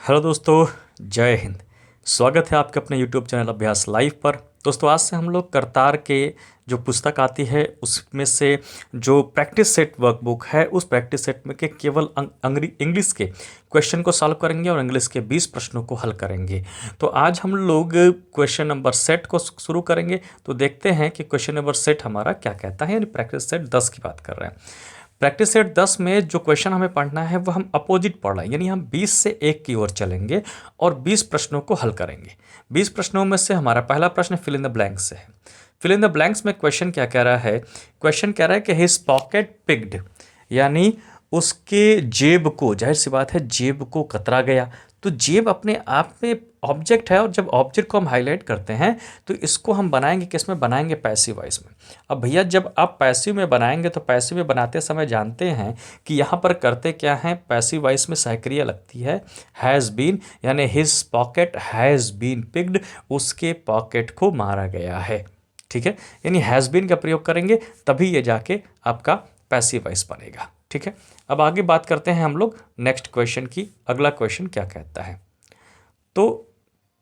Hello दोस्तों, जय हिंद। स्वागत है आपके अपने यूट्यूब चैनल अभ्यास लाइव पर। दोस्तों, आज से हम लोग करतार के जो पुस्तक आती है उसमें से जो प्रैक्टिस सेट वर्कबुक है उस प्रैक्टिस सेट में के केवल इंग्लिश के क्वेश्चन को सॉल्व करेंगे और इंग्लिश के 20 प्रश्नों को हल करेंगे। तो आज हम लोग क्वेश्चन नंबर सेट को शुरू करेंगे। तो देखते हैं कि क्वेश्चन नंबर सेट हमारा क्या कहता है, यानी प्रैक्टिस सेट 10 की बात कर रहे हैं। प्रैक्टिस सेट 10 में जो क्वेश्चन हमें पढ़ना है वो हम अपोजिट पढ़ रहे हैं, यानी हम 20 से 1 की ओर चलेंगे और 20 प्रश्नों को हल करेंगे। 20 प्रश्नों में से हमारा पहला प्रश्न फिल इन द ब्लैंक्स से है। फिल इन द ब्लैंक्स में क्वेश्चन क्या कह रहा है? क्वेश्चन कह रहा है कि हिज पॉकेट पिग्ड, यानी उसके जेब को, जाहिर सी बात है जेब को कतरा गया। तो जेब अपने आप में ऑब्जेक्ट है और जब ऑब्जेक्ट को हम हाईलाइट करते हैं तो इसको हम बनाएंगे किस में? बनाएंगे पैसिव वॉइस में। अब भैया जब आप पैसिव में बनाएंगे तो पैसिव में बनाते समय जानते हैं कि यहाँ पर करते क्या हैं? पैसिव वॉइस में सहक्रिया लगती है हैज़ बीन, यानी his pocket has been picked, उसके पॉकेट को मारा गया है। ठीक है, यानी हैज़ बीन का प्रयोग करेंगे तभी ये जाके आपका पैसिव वॉइस बनेगा। ठीक है, अब आगे बात करते हैं हम लोग नेक्स्ट क्वेश्चन की। अगला क्वेश्चन क्या कहता है? तो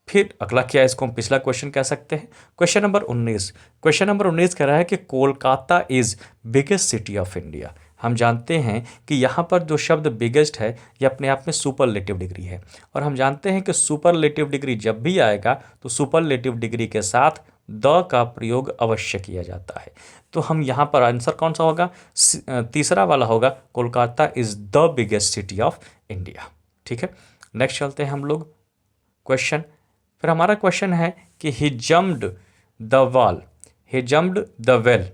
फिर अगला क्या है, इसको हम पिछला क्वेश्चन कह सकते हैं। Question number 19। क्वेश्चन नंबर 19 कह रहा है कि Kolkata is biggest city of India. हम जानते हैं कि यहाँ पर जो शब्द बिगेस्ट है ये अपने आप में सुपरलेटिव डिग्री है, और हम जानते हैं कि सुपरलेटिव डिग्री जब भी आएगा तो सुपरलेटिव डिग्री के साथ द का प्रयोग अवश्य किया जाता है। तो हम यहाँ पर आंसर कौन सा होगा? तीसरा वाला होगा, Kolkata is the biggest city of India. ठीक है, नेक्स्ट चलते हैं हम लोग क्वेश्चन। फिर हमारा क्वेश्चन है कि he jumped the wall, he jumped the well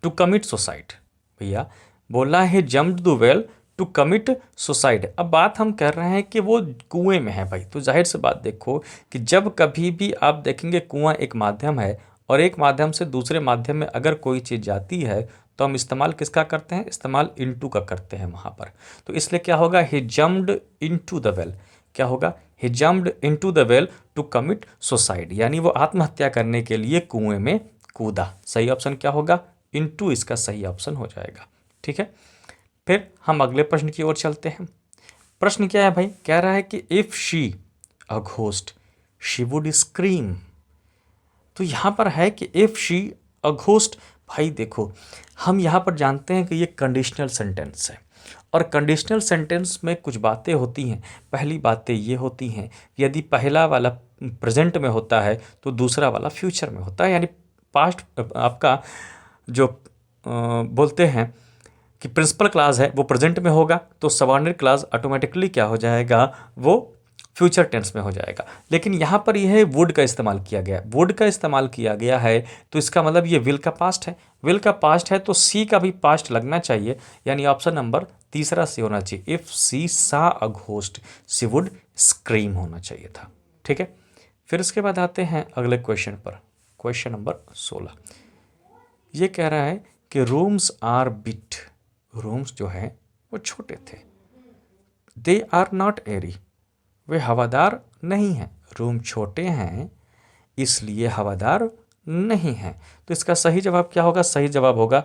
to commit suicide. भैया बोला है jumped the well to commit suicide. अब बात हम कर रहे हैं कि वो कुएं में है भाई, तो जाहिर सी बात देखो कि जब कभी भी आप देखेंगे कुआं एक माध्यम है और एक माध्यम से दूसरे माध्यम में अगर कोई चीज़ जाती है तो हम इस्तेमाल किसका करते हैं? इस्तेमाल इनटू का करते हैं वहाँ पर। तो इसलिए क्या होगा? He jumped into the well. क्या होगा? He jumped into the well to commit suicide, यानी वो आत्महत्या करने के लिए कुएं में कूदा। सही ऑप्शन क्या होगा? इनटू इसका सही ऑप्शन हो जाएगा। ठीक है, फिर हम अगले प्रश्न की ओर चलते हैं। प्रश्न क्या है भाई? कह रहा है कि if she a ghost she would scream. तो यहाँ पर है कि इफ शी अ घोस्ट। भाई देखो, हम यहाँ पर जानते हैं कि ये कंडीशनल सेंटेंस है और कंडीशनल सेंटेंस में कुछ बातें होती हैं। पहली बातें ये होती हैं, यदि पहला वाला प्रेजेंट में होता है तो दूसरा वाला फ्यूचर में होता है, यानी पास्ट आपका जो बोलते हैं कि प्रिंसिपल क्लास है वो प्रेजेंट में होगा तो सबऑर्डिनेट क्लास ऑटोमेटिकली क्या हो जाएगा? वो फ्यूचर टेंस में हो जाएगा। लेकिन यहाँ पर यह है वुड का इस्तेमाल किया गया, वुड का इस्तेमाल किया गया है तो इसका मतलब ये विल का पास्ट है। विल का पास्ट है तो सी का भी पास्ट लगना चाहिए, यानी ऑप्शन नंबर तीसरा सी होना चाहिए। If she saw a ghost she would scream होना चाहिए था। ठीक है, फिर इसके बाद आते हैं अगले क्वेश्चन पर। क्वेश्चन नंबर 16 ये कह रहा है कि रूम्स आर बिट, रूम्स जो है वो छोटे थे। दे आर नॉट एरी, वे हवादार नहीं हैं। रूम छोटे हैं इसलिए हवादार नहीं हैं। तो इसका सही जवाब क्या होगा? सही जवाब होगा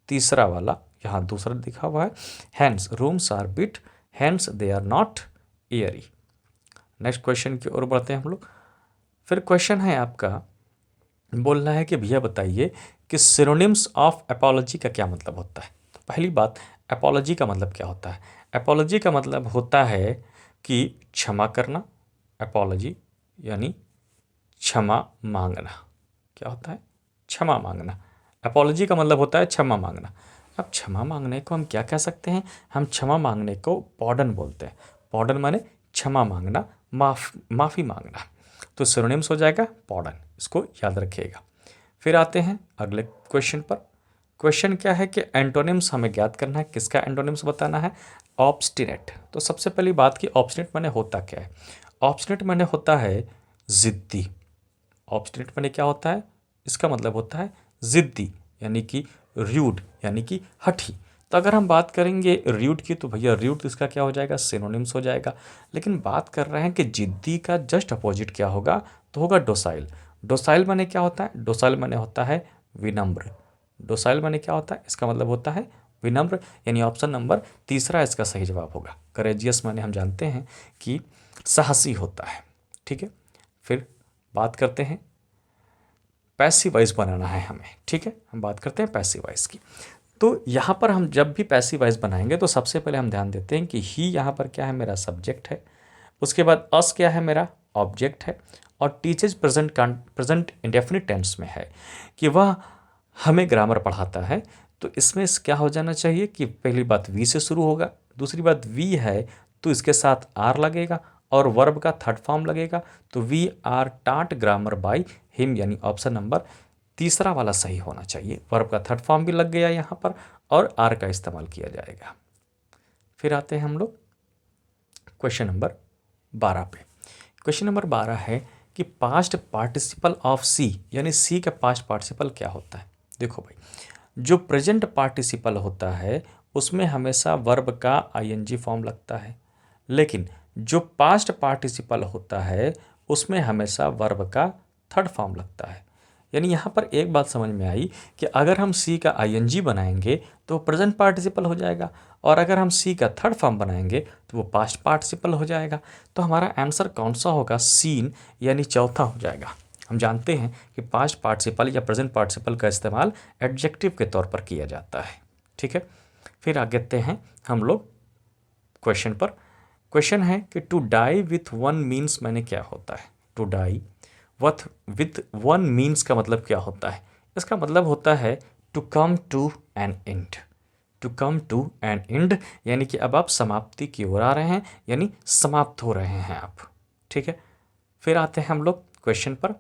तीसरा वाला, यहाँ दूसरा लिखा हुआ है, hence rooms are bit hence they are not airy. Next question की ओर बढ़ते हैं हम लोग। फिर क्वेश्चन है आपका, बोलना है कि भैया बताइए कि सिनोनिम्स ऑफ एपोलॉजी का क्या मतलब होता है। तो पहली बात, एपोलॉजी का मतलब क्या होता है? एपोलॉजी का मतलब होता है कि क्षमा करना। एपोलॉजी यानी क्षमा मांगना। क्या होता है? क्षमा मांगना। एपोलॉजी का मतलब होता है क्षमा मांगना। अब क्षमा मांगने को हम क्या कह सकते हैं? हम क्षमा मांगने को पॉर्डन बोलते हैं। पॉर्डन माने क्षमा मांगना, माफ़ी मांगना। तो सिनोनिम्स हो जाएगा पॉर्डन, इसको याद रखिएगा। फिर आते हैं अगले क्वेश्चन पर। क्वेश्चन क्या है कि एंटोनिम्स हमें ज्ञात करना है। किसका एंटोनिम्स बताना है? ऑब्स्टिनेट। तो सबसे पहली बात कि ऑब्स्टिनेट माने होता क्या है? ऑब्स्टिनेट माने होता है जिद्दी। ऑब्स्टिनेट माने क्या होता है? इसका मतलब होता है जिद्दी, यानी कि र्यूड, यानी कि हठी। तो अगर हम बात करेंगे र्यूड की तो भैया र्यूड इसका क्या हो जाएगा? सिनोनिम्स हो जाएगा। लेकिन बात कर रहे हैं कि जिद्दी का जस्ट अपोजिट क्या होगा? तो होगा डोसाइल। डोसाइल माने क्या होता है? डोसाइल माने होता है विनम्र। डोसाइल माने क्या होता है? इसका मतलब होता है विनम्र यानी ऑप्शन नंबर तीसरा इसका सही जवाब होगा। करेजियस माने हम जानते हैं कि साहसी होता है। ठीक है, फिर बात करते हैं पैसिव वॉइस बनाना है हमें। ठीक है, हम बात करते हैं पैसिव वॉइस की। तो यहाँ पर हम जब भी पैसिव वॉइस बनाएंगे तो सबसे पहले हम ध्यान देते हैं कि ही यहाँ पर क्या है, मेरा सब्जेक्ट है। उसके बाद अस क्या है, मेरा ऑब्जेक्ट है। और टीचर्स प्रेजेंट इंडेफिनिट टेंस में है कि वह हमें ग्रामर पढ़ाता है। तो इसमें क्या हो जाना चाहिए कि पहली बात वी से शुरू होगा, दूसरी बात वी है तो इसके साथ आर लगेगा और वर्ब का थर्ड फॉर्म लगेगा। तो वी आर टाट ग्रामर बाय हिम, यानी ऑप्शन नंबर तीसरा वाला सही होना चाहिए। वर्ब का थर्ड फॉर्म भी लग गया यहाँ पर और आर का इस्तेमाल किया जाएगा। फिर आते हैं हम लोग क्वेश्चन नंबर 12 पे। क्वेश्चन नंबर 12 है कि पास्ट पार्टिसिपल ऑफ सी, यानी सी का पास्ट पार्टिसिपल क्या होता है। देखो भाई, जो प्रेजेंट पार्टिसिपल होता है उसमें हमेशा वर्ब का आईएनजी फॉर्म लगता है, लेकिन जो पास्ट पार्टिसिपल होता है उसमें हमेशा वर्ब का थर्ड फॉर्म लगता है। यानी यहाँ पर एक बात समझ में आई कि अगर हम सी का आईएनजी बनाएंगे तो प्रेजेंट पार्टिसिपल हो जाएगा, और अगर हम सी का थर्ड फॉर्म बनाएंगे तो वो पास्ट पार्टिसिपल हो जाएगा। तो हमारा आंसर कौन सा होगा, सीन, यानी चौथा हो जाएगा। हम जानते हैं कि पास्ट पार्टिसिपल या प्रेजेंट पार्टिसिपल का इस्तेमाल एडजेक्टिव के तौर पर किया जाता है। ठीक है, फिर आगे आते हैं हम लोग क्वेश्चन पर। क्वेश्चन है कि to die with one means मैंने क्या होता है। To die with one means का मतलब क्या होता है। इसका मतलब होता है to come to an end. To come to an end यानी कि अब आप समाप्ति की ओर आ रहे हैं, यानी समाप्त हो रहे हैं आप। ठीक है, फिर आते हैं हम लोग क्वेश्चन पर।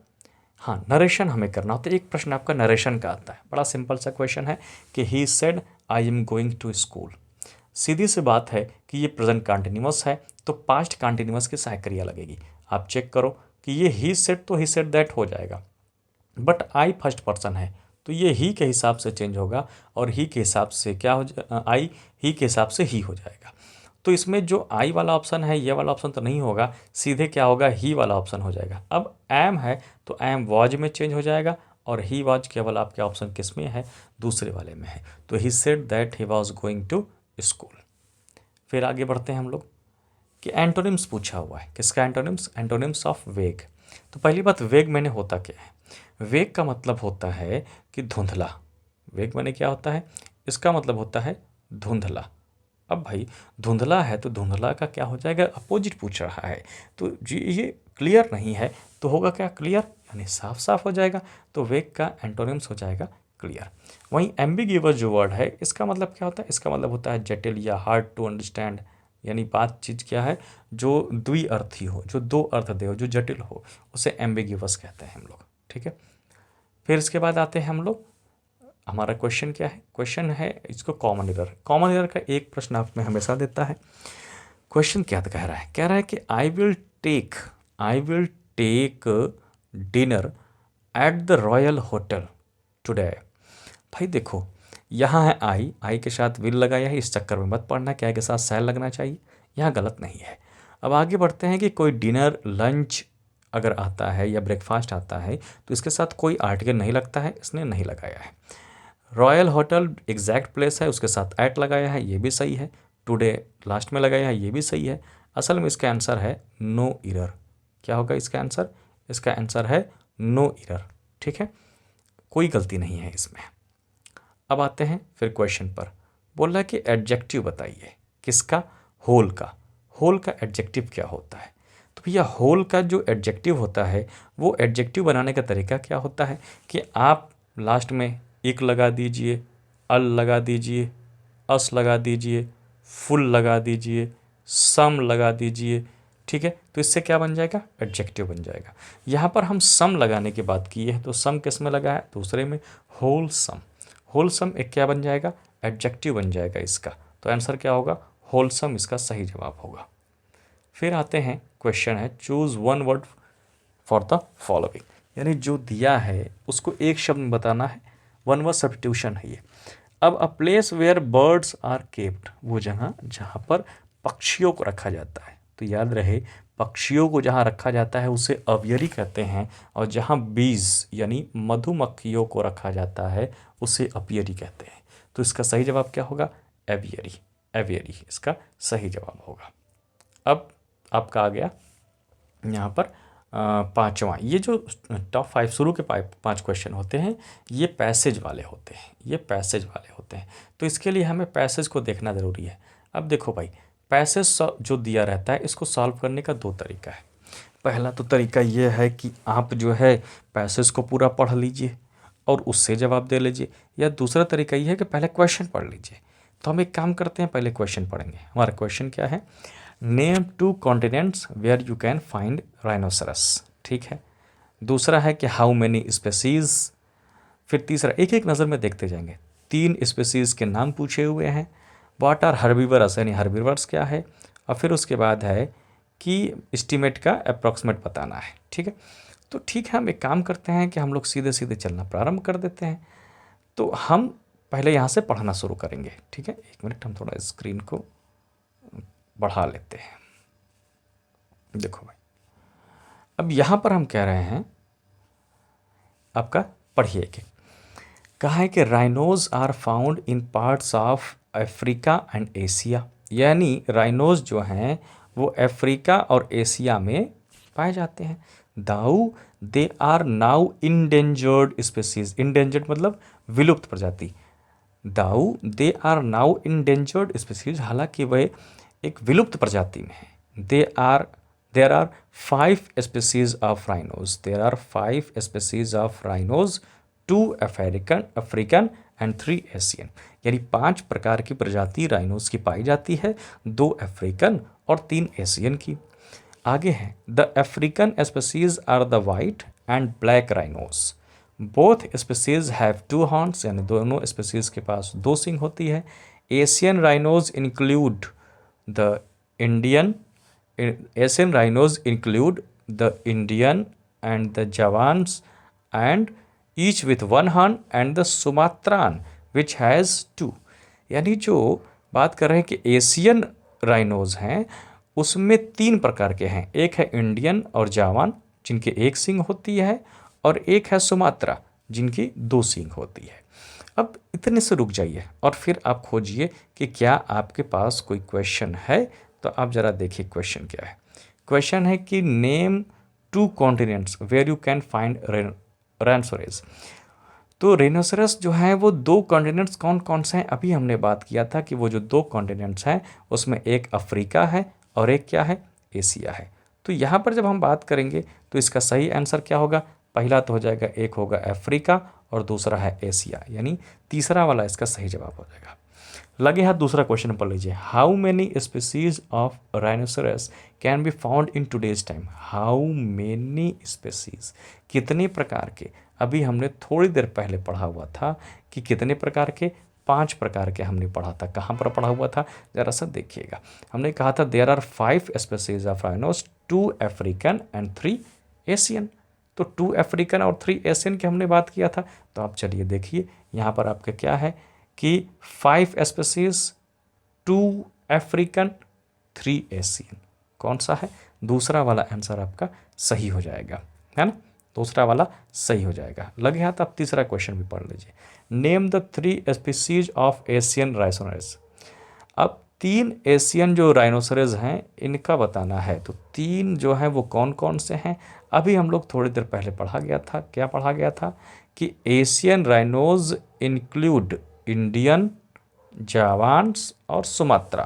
हाँ, नरेशन हमें करना होता है। एक प्रश्न आपका नरेशन का आता है, बड़ा सिंपल सा क्वेश्चन है कि he said I am going to school. सीधी सी बात है कि ये प्रेजेंट कंटिन्यूअस है तो पास्ट कंटिन्यूअस की सहायक क्रिया लगेगी। आप चेक करो कि ये ही सेड तो ही सेड दैट हो जाएगा, बट आई फर्स्ट पर्सन है तो ये ही के हिसाब से चेंज होगा, और ही के हिसाब से क्या हो आई ही के हिसाब से ही हो जाएगा। तो इसमें जो आई वाला ऑप्शन है ये वाला ऑप्शन तो नहीं होगा, सीधे क्या होगा, ही वाला ऑप्शन हो जाएगा। अब एम है तो एम वॉज में चेंज हो जाएगा, और ही वॉज केवल आपके ऑप्शन किस में है, दूसरे वाले में है। तो he said that he was going to school. फिर आगे बढ़ते हैं हम लोग कि एंटोनिम्स पूछा हुआ है। किसका एंटोनिम्स, एंटोनिम्स ऑफ वेग। तो पहली बात, वेग मैंने होता क्या है। वेग का मतलब होता है कि धुंधला। वेग मैंने क्या होता है, इसका मतलब होता है धुंधला। अब भाई धुंधला है तो धुंधला का क्या हो जाएगा, अपोजिट पूछ रहा है। तो जी ये क्लियर नहीं है तो होगा क्या, क्लियर, यानी साफ साफ हो जाएगा। तो वेग का एंटोनिम्स हो जाएगा क्लियर। वहीं एम्बिगिवस जो वर्ड है इसका मतलब क्या होता है, इसका मतलब होता है जटिल या हार्ड टू अंडरस्टैंड। यानी बात चीज़ क्या है, जो द्विअर्थी हो, जो दो अर्थ दे हो, जो जटिल हो, उसे एम्बिगिवस कहते हैं हम लोग। ठीक है, फिर इसके बाद आते हैं हम लोग, हमारा क्वेश्चन क्या है, क्वेश्चन है इसको कॉमन एरर। कॉमन एरर का एक प्रश्न आप में हमेशा देता है। क्वेश्चन क्या कह रहा है, कह रहा है कि I will take dinner at the royal hotel today. भाई देखो, यहाँ है आई के साथ विल लगाया है, इस चक्कर में मत पढ़ना क्या के साथ सैल लगना चाहिए, यहाँ गलत नहीं है। अब आगे बढ़ते हैं कि कोई डिनर लंच अगर आता है या ब्रेकफास्ट आता है तो इसके साथ कोई आर्टिकल नहीं लगता है, इसने नहीं लगाया है। रॉयल होटल एग्जैक्ट प्लेस है, उसके साथ एट लगाया है, ये भी सही है। टुडे लास्ट में लगाया है, ये भी सही है। असल में इसका आंसर है नो इरर। क्या होगा इसका आंसर, इसका आंसर है नो इरर। ठीक है, कोई गलती नहीं है इसमें। अब आते हैं फिर क्वेश्चन पर। बोल रहा है कि एडजेक्टिव बताइए, किसका, होल का। होल का एडजेक्टिव क्या होता है। तो भैया होल का जो एडजेक्टिव होता है वो एडजेक्टिव बनाने का तरीका क्या होता है कि आप लास्ट में एक लगा दीजिए, अल लगा दीजिए, अस लगा दीजिए, फुल लगा दीजिए, सम लगा दीजिए। ठीक है, तो इससे क्या बन जाएगा, एडजेक्टिव बन जाएगा। यहाँ पर हम सम लगाने की बात की है तो सम किस में लगा है, दूसरे में, होल सम। होल सम एक क्या बन जाएगा, एडजेक्टिव बन जाएगा इसका। तो आंसर क्या होगा, होल सम इसका सही जवाब होगा। फिर आते हैं क्वेश्चन है choose one word for the following, यानी जो दिया है उसको एक शब्द में बताना है। वन वर्ड सब्स्टिट्यूशन है ये। अब a place where birds are kept, वो जगह जहाँ पर पक्षियों को रखा जाता है। तो याद रहे, पक्षियों को जहाँ रखा जाता है उसे अवियरी कहते हैं, और जहाँ बीज यानी मधुमक्खियों को रखा जाता है उसे अपियरी कहते हैं। तो इसका सही जवाब क्या होगा? एवियरी। एवियरी इसका सही जवाब होगा। अब आपका आ गया यहाँ पर पांचवा। ये जो टॉप 5 शुरू के 5 क्वेश्चन होते हैं ये पैसेज वाले होते हैं, ये पैसेज वाले होते हैं। तो इसके लिए हमें पैसेज को देखना ज़रूरी है। अब देखो भाई, पैसेज जो दिया रहता है इसको सॉल्व करने का 2 तरीका है। पहला तो तरीका ये है कि आप जो है पैसेज को पूरा पढ़ लीजिए और उससे जवाब दे लीजिए, या दूसरा तरीका ये है कि पहले क्वेश्चन पढ़ लीजिए। तो हम एक काम करते हैं, पहले क्वेश्चन पढ़ेंगे। हमारा क्वेश्चन क्या है? Name 2 continents where you can find rhinoceros. ठीक है। दूसरा है कि हाउ मेनी स्पेसीज। फिर तीसरा, एक एक नज़र में देखते जाएंगे। 3 स्पेसीज के नाम पूछे हुए हैं। व्हाट आर हर्बीवरस, यानी हर्बीवर्स क्या है। और फिर उसके बाद है कि एस्टीमेट का अप्रॉक्सीमेट बताना है। ठीक है। तो ठीक है, हम एक काम करते हैं कि हम लोग सीधे सीधे चलना प्रारंभ कर देते हैं। तो हम पहले यहाँ से पढ़ना शुरू करेंगे। ठीक है, 1 मिनट, हम थोड़ा स्क्रीन को बढ़ा लेते हैं। देखो भाई, अब यहाँ पर हम कह रहे हैं, आपका पढ़िए कि कहा है कि rhinos are found in parts of Africa and Asia. यानी राइनोज जो हैं वो अफ्रीका और एशिया में पाए जाते हैं। Though they are now endangered species. Endangered मतलब विलुप्त प्रजाति। Though they are now endangered species, हालांकि वह एक विलुप्त प्रजाति में है। There are 5 species of rhinos. There are 5 species of rhinos, 2 African and 3 Asian. यानी 5 प्रकार की प्रजाति राइनोज की पाई जाती है, 2 अफ्रीकन और 3 एशियन की। आगे है, the African species are the white and black rhinos. Both species have 2 horns, यानी दोनों स्पेसीज के पास 2 सींग होती है। Asian rhinos include the Indian Asian rhinos include the Indian and the Javans, and each with 1 horn, and the Sumatran which has 2। यानी जो बात कर रहे हैं कि एशियन राइनोज हैं उसमें 3 प्रकार के हैं। एक है इंडियन और जावान जिनके 1 सींग होती है, और एक है सुमात्रा जिनकी 2 सींग होती है। अब इतने से रुक जाइए और फिर आप खोजिए कि क्या आपके पास कोई क्वेश्चन है। तो आप ज़रा देखिए क्वेश्चन क्या है। क्वेश्चन है कि name 2 continents where you can find rhinoceros. तो राइनोसरस जो है वो 2 कॉन्टिनेंट्स कौन कौन से हैं? अभी हमने बात किया था कि वो जो 2 कॉन्टिनेंट्स हैं उसमें एक अफ्रीका है और एक क्या है? एशिया है। तो यहाँ पर जब हम बात करेंगे तो इसका सही आंसर क्या होगा? पहला तो हो जाएगा, एक होगा अफ्रीका और दूसरा है एशिया, यानी तीसरा वाला इसका सही जवाब हो जाएगा। लगे हाथ दूसरा क्वेश्चन पढ़ लीजिए। How many species of rhinoceros can be found in today's time. How many species, कितने प्रकार के। अभी हमने थोड़ी देर पहले पढ़ा हुआ था कि कितने प्रकार के? 5 प्रकार के हमने पढ़ा था। कहाँ पर पढ़ा हुआ था जरा सा देखिएगा। हमने कहा था there are 5 species of rhinos, 2 African and 3 Asian. तो 2 अफ्रीकन और 3 एशियन की हमने बात किया था। तो आप चलिए देखिए यहाँ पर आपका क्या है कि 5 स्पेसीज, 2 अफ्रीकन, 3 एशियन। कौन सा है? दूसरा वाला आंसर आपका सही हो जाएगा, है ना? दूसरा वाला सही हो जाएगा। लगे हाथ आप तीसरा क्वेश्चन भी पढ़ लीजिए। Name the 3 species of Asian rhinoceros. अब 3 एशियन जो राइनोसरस हैं इनका बताना है। तो 3 जो हैं वो कौन कौन से हैं? अभी हम लोग थोड़ी देर पहले पढ़ा गया था। क्या पढ़ा गया था? कि एशियन राइनोज इंक्लूड इंडियन, जावान्स और सुमात्रा।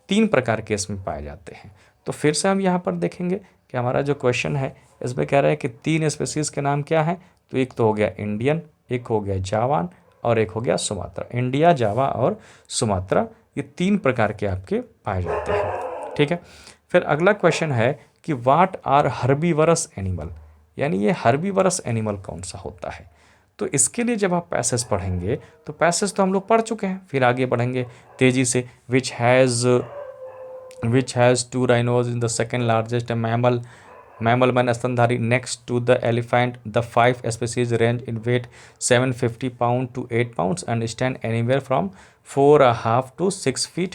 3 प्रकार के इसमें पाए जाते हैं। तो फिर से हम यहाँ पर देखेंगे कि हमारा जो क्वेश्चन है इसमें कह रहा है कि 3 स्पेसीज के नाम क्या हैं। तो एक तो हो गया इंडियन, एक हो गया जावान और एक हो गया सुमात्रा। इंडिया, जावा और सुमात्रा, ये 3 प्रकार के आपके पाए जाते हैं। ठीक है। फिर अगला क्वेश्चन है कि व्हाट आर हर्बीवरस एनिमल। यानी ये हर्बीवरस एनिमल कौन सा होता है। तो इसके लिए जब आप पैसेज पढ़ेंगे तो पैसेज तो हम लोग पढ़ चुके हैं, फिर आगे बढ़ेंगे तेजी से। Which has 2 rhinos in the second largest mammal man स्तनधारी next to the elephant. The 5 species range in weight 750 pound to 8 pounds and stand anywhere from 4.5 to 6 feet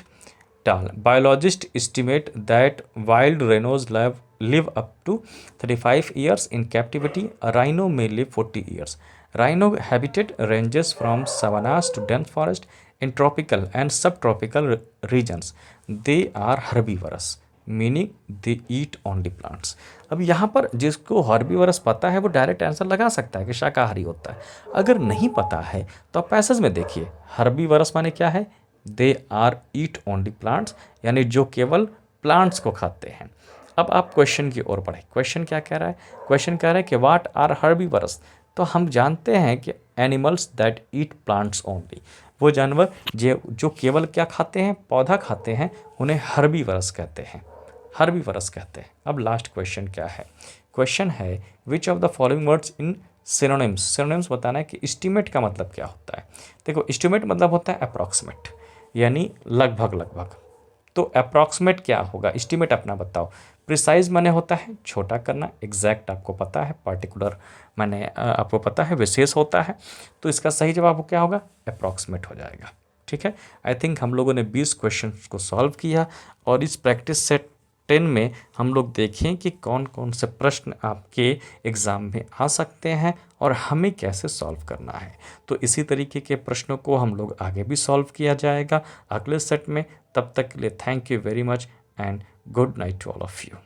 tall. Biologists estimate that wild rhinos live up to 35 years in captivity. A rhino may live 40 years. Rhino habitat ranges from savannas to dense forest in tropical and subtropical regions. They are herbivorous, meaning they eat only plants. अब यहाँ पर जिसको herbivores पता है वो direct answer लगा सकता है कि शाकाहारी होता है। अगर नहीं पता है तो आप पैसेज में देखिए, हर्बीवरस माने क्या है, they are eat only plants, यानी जो केवल प्लांट्स को खाते हैं। अब आप क्वेश्चन की ओर बढ़े। क्वेश्चन क्या कह रहा है? क्वेश्चन कह रहा है कि व्हाट आर हर्बीवरस। तो हम जानते हैं कि animals that eat plants only, वो जानवर जो केवल क्या खाते हैं, पौधा खाते हैं, उन्हें हर्बीवरस कहते हैं, हर्बीवरस कहते हैं। अब लास्ट क्वेश्चन क्या है? क्वेश्चन है which of the following words in synonyms. Synonyms बताना है कि एस्टीमेट का मतलब क्या होता है। देखो, एस्टीमेट मतलब होता है अप्रॉक्सीमेट, यानी लगभग लगभग। तो अप्रॉक्सीमेट क्या होगा? एस्टीमेट अपना बताओ। प्रिसाइज माने होता है छोटा करना, एग्जैक्ट आपको पता है, पार्टिकुलर माने आपको पता है विशेष होता है। तो इसका सही जवाब क्या होगा? अप्रॉक्सीमेट हो जाएगा। ठीक है, आई थिंक हम लोगों ने 20 क्वेश्चन को सॉल्व किया, और इस प्रैक्टिस सेट 10 में हम लोग देखें कि कौन कौन से प्रश्न आपके एग्ज़ाम में आ सकते हैं और हमें कैसे सॉल्व करना है। तो इसी तरीके के प्रश्नों को हम लोग आगे भी सॉल्व किया जाएगा अगले सेट में। तब तक के लिए thank you very much and good night to all of you.